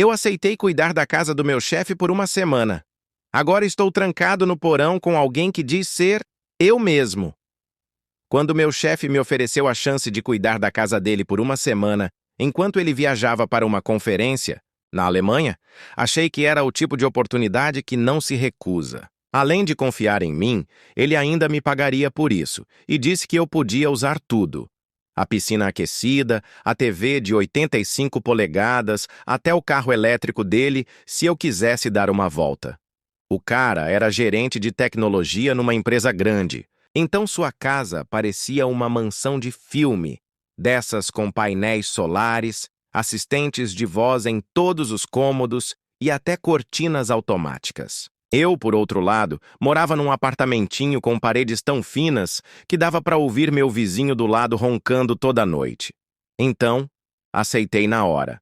Eu aceitei cuidar da casa do meu chefe por uma semana. Agora estou trancado no porão com alguém que diz ser eu mesmo. Quando meu chefe me ofereceu a chance de cuidar da casa dele por uma semana, enquanto ele viajava para uma conferência, na Alemanha, achei que era o tipo de oportunidade que não se recusa. Além de confiar em mim, ele ainda me pagaria por isso e disse que eu podia usar tudo. A piscina aquecida, a TV de 85 polegadas, até o carro elétrico dele, se eu quisesse dar uma volta. O cara era gerente de tecnologia numa empresa grande, então sua casa parecia uma mansão de filme, dessas com painéis solares, assistentes de voz em todos os cômodos e até cortinas automáticas. Eu, por outro lado, morava num apartamentinho com paredes tão finas que dava para ouvir meu vizinho do lado roncando toda noite. Então, aceitei na hora.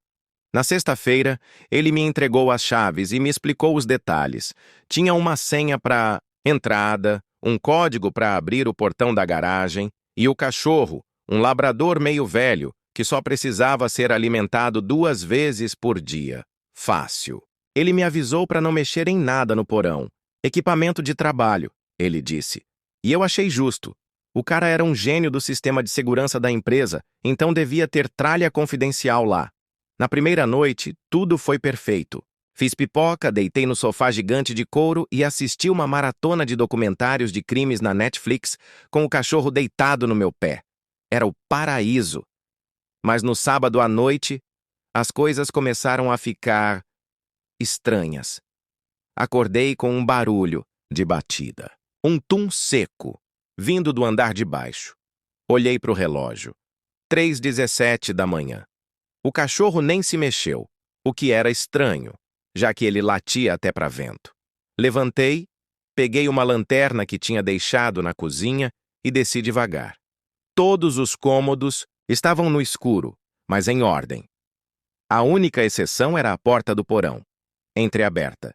Na sexta-feira, ele me entregou as chaves e me explicou os detalhes. Tinha uma senha para entrada, um código para abrir o portão da garagem e o cachorro, um labrador meio velho, que só precisava ser alimentado 2 vezes por dia. Fácil. Ele me avisou para não mexer em nada no porão. Equipamento de trabalho, ele disse. E eu achei justo. O cara era um gênio do sistema de segurança da empresa, então devia ter tralha confidencial lá. Na primeira noite, tudo foi perfeito. Fiz pipoca, deitei no sofá gigante de couro e assisti uma maratona de documentários de crimes na Netflix com o cachorro deitado no meu pé. Era o paraíso. Mas no sábado à noite, as coisas começaram a ficar estranhas. Acordei com um barulho de batida. Um tum seco, vindo do andar de baixo. Olhei para o relógio. 3h17 da manhã. O cachorro nem se mexeu, o que era estranho, já que ele latia até para vento. Levantei, peguei uma lanterna que tinha deixado na cozinha e desci devagar. Todos os cômodos estavam no escuro, mas em ordem. A única exceção era a porta do porão, entreaberta.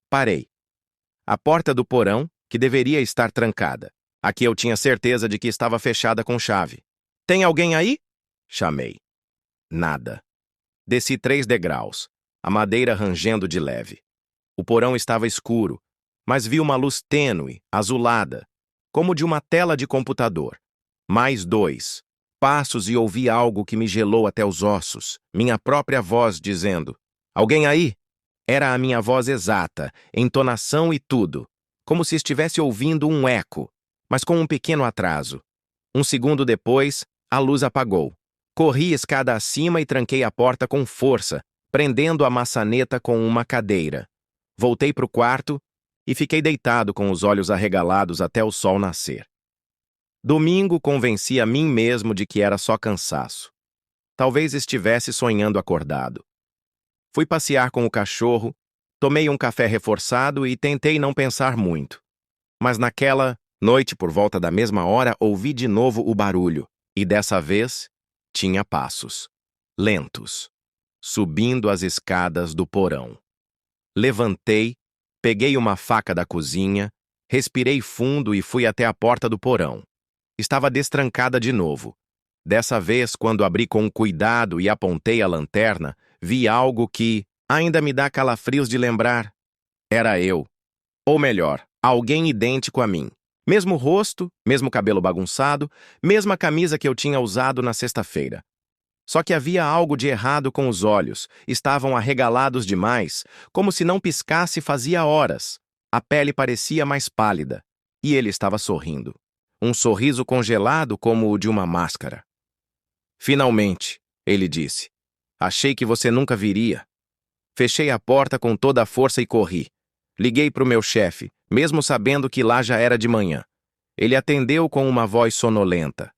Parei. A porta do porão, que deveria estar trancada. Aqui eu tinha certeza de que estava fechada com chave. Tem alguém aí? Chamei. Nada. Desci 3 degraus, a madeira rangendo de leve. O porão estava escuro, mas vi uma luz tênue, azulada, como de uma tela de computador. Mais 2 passos e ouvi algo que me gelou até os ossos, minha própria voz dizendo: "Alguém aí?" Era a minha voz exata, entonação e tudo, como se estivesse ouvindo um eco, mas com um pequeno atraso. 1 segundo depois, a luz apagou. Corri escada acima e tranquei a porta com força, prendendo a maçaneta com uma cadeira. Voltei para o quarto e fiquei deitado com os olhos arregalados até o sol nascer. Domingo convenci a mim mesmo de que era só cansaço. Talvez estivesse sonhando acordado. Fui passear com o cachorro, tomei um café reforçado e tentei não pensar muito. Mas naquela noite, por volta da mesma hora, ouvi de novo o barulho, e dessa vez tinha passos, lentos, subindo as escadas do porão. Levantei, peguei uma faca da cozinha, respirei fundo e fui até a porta do porão. Estava destrancada de novo. Dessa vez, quando abri com cuidado e apontei a lanterna, vi algo que ainda me dá calafrios de lembrar. Era eu. Ou melhor, alguém idêntico a mim. Mesmo rosto, mesmo cabelo bagunçado, mesma camisa que eu tinha usado na sexta-feira. Só que havia algo de errado com os olhos. Estavam arregalados demais, como se não piscasse fazia horas. A pele parecia mais pálida. E ele estava sorrindo. Um sorriso congelado como o de uma máscara. "Finalmente", ele disse. "Achei que você nunca viria." Fechei a porta com toda a força e corri. Liguei para o meu chefe, mesmo sabendo que lá já era de manhã. Ele atendeu com uma voz sonolenta.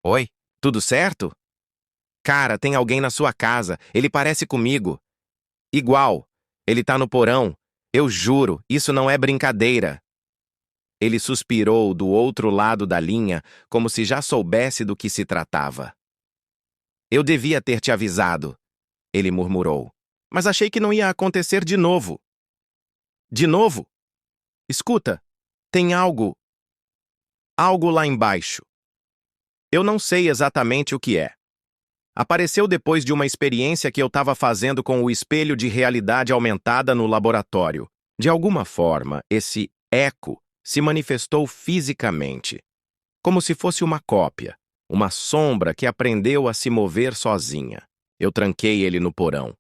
"Oi, tudo certo?" "Cara, tem alguém na sua casa. Ele parece comigo." "Igual. Ele tá no porão. Eu juro, isso não é brincadeira." Ele suspirou do outro lado da linha, como se já soubesse do que se tratava. "Eu devia ter te avisado", ele murmurou. "Mas achei que não ia acontecer de novo." "De novo? Escuta, tem algo lá embaixo. Eu não sei exatamente o que é." Apareceu depois de uma experiência que eu estava fazendo com o espelho de realidade aumentada no laboratório. De alguma forma, esse eco se manifestou fisicamente, como se fosse uma cópia, uma sombra que aprendeu a se mover sozinha. Eu tranquei ele no porão.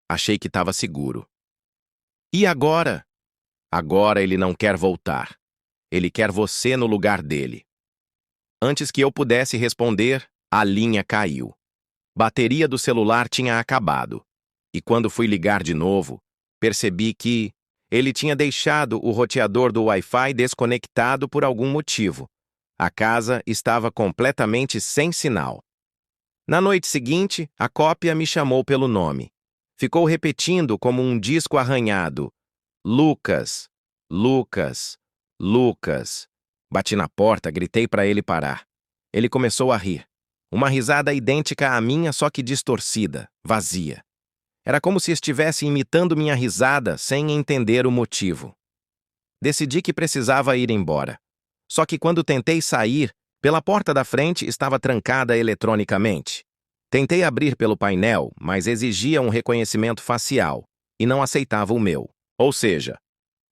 Achei que estava seguro. E agora? Agora ele não quer voltar. Ele quer você no lugar dele. Antes que eu pudesse responder, a linha caiu. Bateria do celular tinha acabado. E quando fui ligar de novo, percebi que ele tinha deixado o roteador do Wi-Fi desconectado por algum motivo. A casa estava completamente sem sinal. Na noite seguinte, a cópia me chamou pelo nome. Ficou repetindo como um disco arranhado: Lucas, Lucas, Lucas. Bati na porta, gritei para ele parar. Ele começou a rir. Uma risada idêntica à minha, só que distorcida, vazia. Era como se estivesse imitando minha risada sem entender o motivo. Decidi que precisava ir embora. Só que quando tentei sair, pela porta da frente estava trancada eletronicamente. Tentei abrir pelo painel, mas exigia um reconhecimento facial e não aceitava o meu. Ou seja,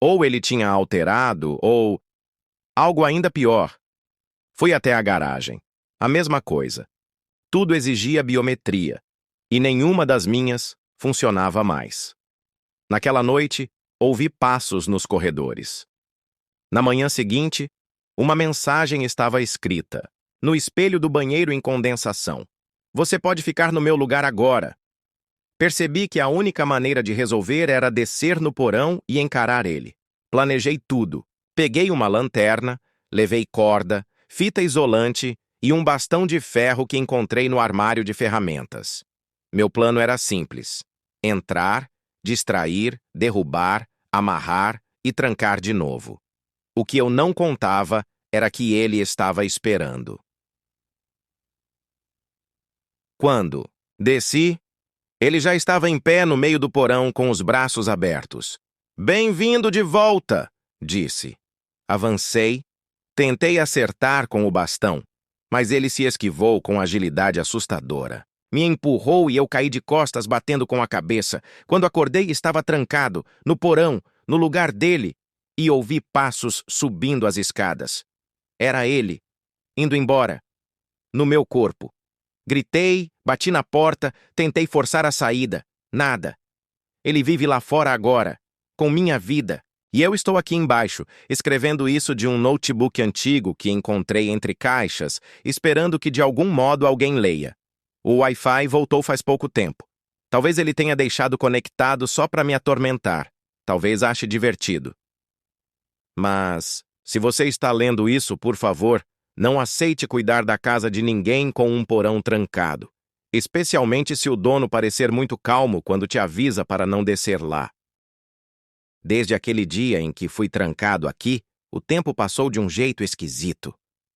ou ele tinha alterado, ou algo ainda pior. Fui até a garagem. A mesma coisa. Tudo exigia biometria, e nenhuma das minhas funcionava mais. Naquela noite, ouvi passos nos corredores. Na manhã seguinte, uma mensagem estava escrita, no espelho do banheiro em condensação: "Você pode ficar no meu lugar agora." Percebi que a única maneira de resolver era descer no porão e encarar ele. Planejei tudo. Peguei uma lanterna, levei corda, fita isolante e um bastão de ferro que encontrei no armário de ferramentas. Meu plano era simples: entrar, distrair, derrubar, amarrar e trancar de novo. O que eu não contava era que ele estava esperando. Quando desci, ele já estava em pé no meio do porão com os braços abertos. "Bem-vindo de volta", disse. Avancei, tentei acertar com o bastão, mas ele se esquivou com agilidade assustadora. Me empurrou e eu caí de costas batendo com a cabeça. Quando acordei, estava trancado, no porão, no lugar dele, e ouvi passos subindo as escadas. Era ele, indo embora, no meu corpo. Gritei, bati na porta, tentei forçar a saída. Nada. Ele vive lá fora agora, com minha vida. E eu estou aqui embaixo, escrevendo isso de um notebook antigo que encontrei entre caixas, esperando que de algum modo alguém leia. O Wi-Fi voltou faz pouco tempo. Talvez ele tenha deixado conectado só para me atormentar. Talvez ache divertido. Mas, se você está lendo isso, por favor, não aceite cuidar da casa de ninguém com um porão trancado, especialmente se o dono parecer muito calmo quando te avisa para não descer lá. Desde aquele dia em que fui trancado aqui, o tempo passou de um jeito esquisito.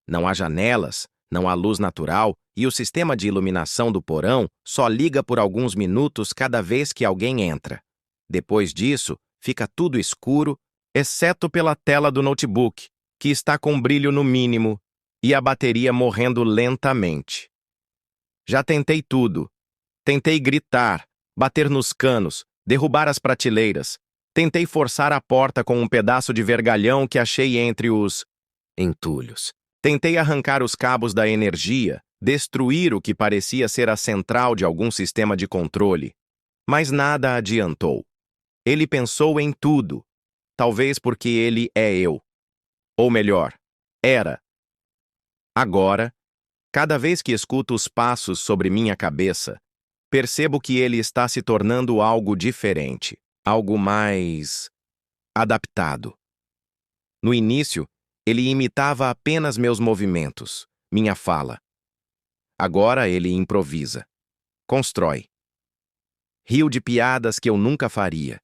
Não há janelas, não há luz natural e o sistema de iluminação do porão só liga por alguns minutos cada vez que alguém entra. Depois disso, fica tudo escuro, exceto pela tela do notebook, que está com brilho no mínimo, e a bateria morrendo lentamente. Já tentei tudo. Tentei gritar, bater nos canos, derrubar as prateleiras. Tentei forçar a porta com um pedaço de vergalhão que achei entre os entulhos. Tentei arrancar os cabos da energia, destruir o que parecia ser a central de algum sistema de controle. Mas nada adiantou. Ele pensou em tudo. Talvez porque ele é eu. Ou melhor, era. Agora, cada vez que escuto os passos sobre minha cabeça, percebo que ele está se tornando algo diferente, algo mais adaptado. No início, ele imitava apenas meus movimentos, minha fala. Agora ele improvisa, constrói. Rio de piadas que eu nunca faria.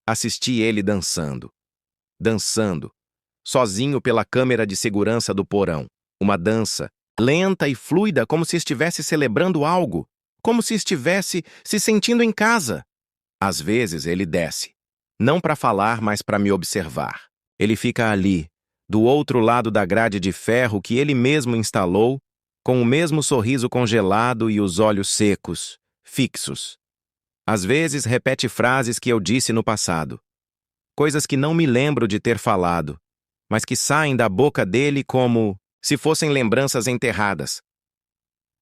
Assisti ele dançando, sozinho pela câmera de segurança do porão. Uma dança, lenta e fluida, como se estivesse celebrando algo, como se estivesse se sentindo em casa. Às vezes ele desce, não para falar, mas para me observar. Ele fica ali, do outro lado da grade de ferro que ele mesmo instalou, com o mesmo sorriso congelado e os olhos secos, fixos. Às vezes repete frases que eu disse no passado. Coisas que não me lembro de ter falado, mas que saem da boca dele como se fossem lembranças enterradas.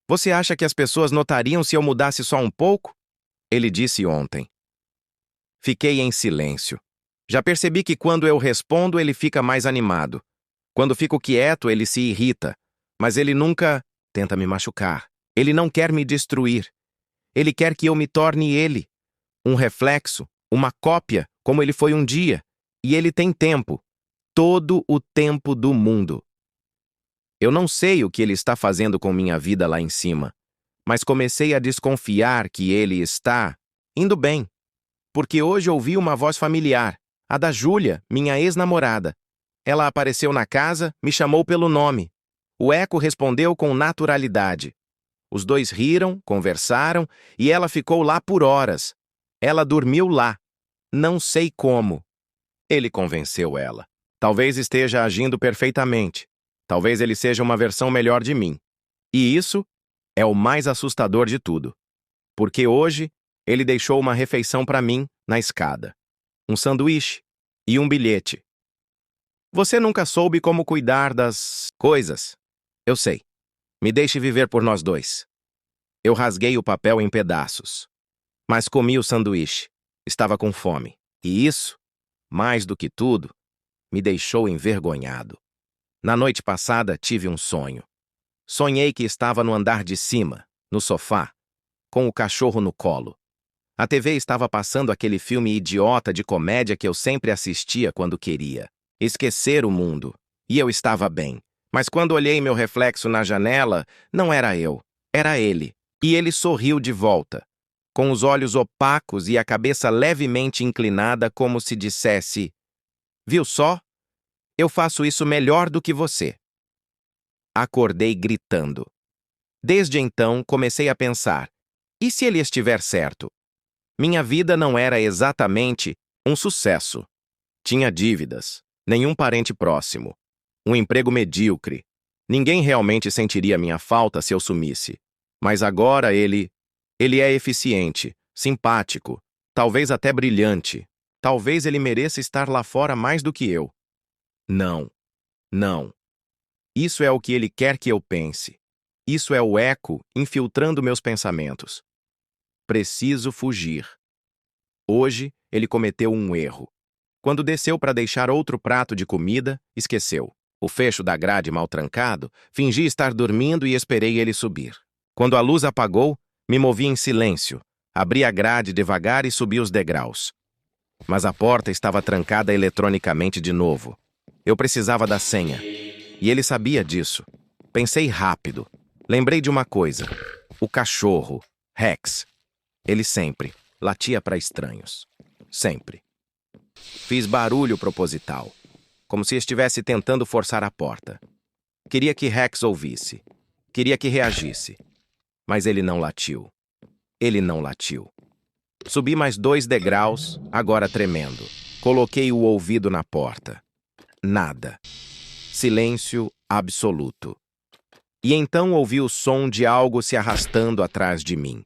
Você acha que as pessoas notariam se eu mudasse só um pouco? Ele disse ontem. Fiquei em silêncio. Já percebi que quando eu respondo, ele fica mais animado. Quando fico quieto, ele se irrita. Mas ele nunca tenta me machucar. Ele não quer me destruir. Ele quer que eu me torne ele. Um reflexo, uma cópia, como ele foi um dia. E ele tem tempo. Todo o tempo do mundo. Eu não sei o que ele está fazendo com minha vida lá em cima, mas comecei a desconfiar que ele está indo bem. Porque hoje ouvi uma voz familiar, a da Júlia, minha ex-namorada. Ela apareceu na casa, me chamou pelo nome. O eco respondeu com naturalidade. Os dois riram, conversaram, e ela ficou lá por horas. Ela dormiu lá. Não sei como. Ele convenceu ela. Talvez esteja agindo perfeitamente. Talvez ele seja uma versão melhor de mim. E isso é o mais assustador de tudo. Porque hoje ele deixou uma refeição para mim na escada. Um sanduíche e um bilhete. Você nunca soube como cuidar das coisas. Eu sei. Me deixe viver por nós dois. Eu rasguei o papel em pedaços. Mas comi o sanduíche. Estava com fome. E isso, mais do que tudo, me deixou envergonhado. Na noite passada, tive um sonho. Sonhei que estava no andar de cima, no sofá, com o cachorro no colo. A TV estava passando aquele filme idiota de comédia que eu sempre assistia quando queria esquecer o mundo. E eu estava bem. Mas quando olhei meu reflexo na janela, não era eu, era ele. E ele sorriu de volta, com os olhos opacos e a cabeça levemente inclinada como se dissesse: "Viu só? Eu faço isso melhor do que você." Acordei gritando. Desde então, comecei a pensar: e se ele estiver certo? Minha vida não era exatamente um sucesso. Tinha dívidas, nenhum parente próximo, um emprego medíocre. Ninguém realmente sentiria minha falta se eu sumisse. Mas agora ele é eficiente, simpático, talvez até brilhante. Talvez ele mereça estar lá fora mais do que eu. Não. Não. Isso é o que ele quer que eu pense. Isso é o eco infiltrando meus pensamentos. Preciso fugir. Hoje, ele cometeu um erro. Quando desceu para deixar outro prato de comida, esqueceu. O fecho da grade mal trancado, fingi estar dormindo e esperei ele subir. Quando a luz apagou, me movi em silêncio. Abri a grade devagar e subi os degraus. Mas a porta estava trancada eletronicamente de novo. Eu precisava da senha. E ele sabia disso. Pensei rápido. Lembrei de uma coisa. O cachorro, Rex. Ele sempre latia para estranhos. Sempre. Fiz barulho proposital, como se estivesse tentando forçar a porta. Queria que Rex ouvisse. Queria que reagisse. Mas ele não latiu. Ele não latiu. Subi mais 2 degraus, agora tremendo. Coloquei o ouvido na porta. Nada. Silêncio absoluto. E então ouvi o som de algo se arrastando atrás de mim.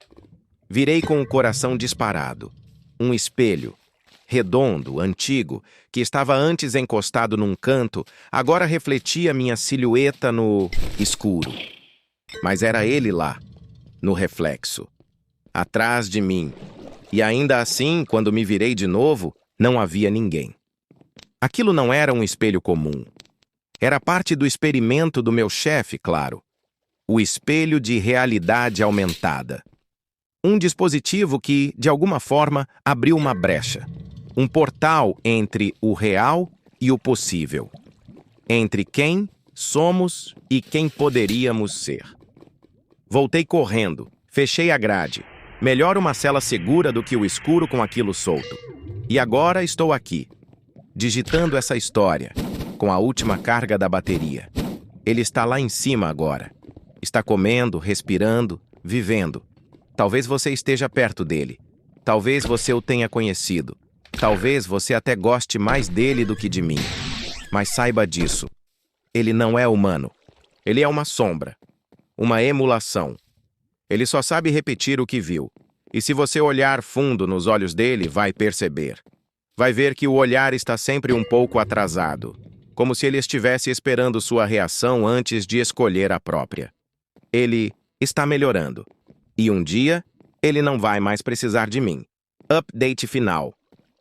Virei com o coração disparado. Um espelho, redondo, antigo, que estava antes encostado num canto, agora refletia minha silhueta no escuro. Mas era ele lá, no reflexo, atrás de mim. E ainda assim, quando me virei de novo, não havia ninguém. Aquilo não era um espelho comum. Era parte do experimento do meu chefe, claro. O espelho de realidade aumentada. Um dispositivo que, de alguma forma, abriu uma brecha. Um portal entre o real e o possível. Entre quem somos e quem poderíamos ser. Voltei correndo, fechei a grade. Melhor uma cela segura do que o escuro com aquilo solto. E agora estou aqui, digitando essa história, com a última carga da bateria. Ele está lá em cima agora. Está comendo, respirando, vivendo. Talvez você esteja perto dele. Talvez você o tenha conhecido. Talvez você até goste mais dele do que de mim. Mas saiba disso. Ele não é humano. Ele é uma sombra. uma emulação. Ele só sabe repetir o que viu. E se você olhar fundo nos olhos dele, vai perceber. Vai ver que o olhar está sempre um pouco atrasado, como se ele estivesse esperando sua reação antes de escolher a própria. Ele está melhorando. E um dia, ele não vai mais precisar de mim. Update final.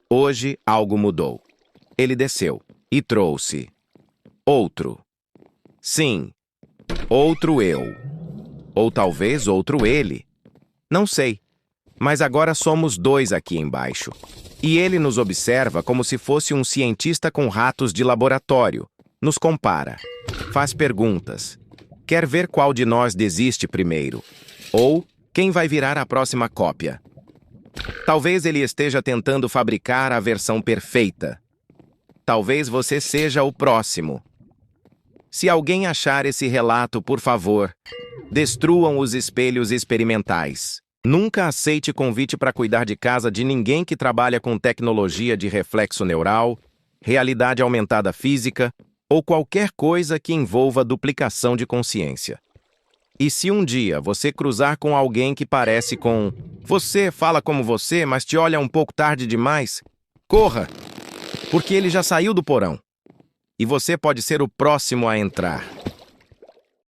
Hoje, algo mudou. Ele desceu e trouxe outro. Sim, outro eu. Ou talvez outro ele. Não sei. Mas agora somos dois aqui embaixo. E ele nos observa como se fosse um cientista com ratos de laboratório. Nos compara. Faz perguntas. Quer ver qual de nós desiste primeiro. Ou quem vai virar a próxima cópia. Talvez ele esteja tentando fabricar a versão perfeita. Talvez você seja o próximo. Se alguém achar esse relato, por favor, destruam os espelhos experimentais. Nunca aceite convite para cuidar de casa de ninguém que trabalha com tecnologia de reflexo neural, realidade aumentada física ou qualquer coisa que envolva duplicação de consciência. E se um dia você cruzar com alguém que parece com você, fala como você, mas te olha um pouco tarde demais, corra, porque ele já saiu do porão. E você pode ser o próximo a entrar.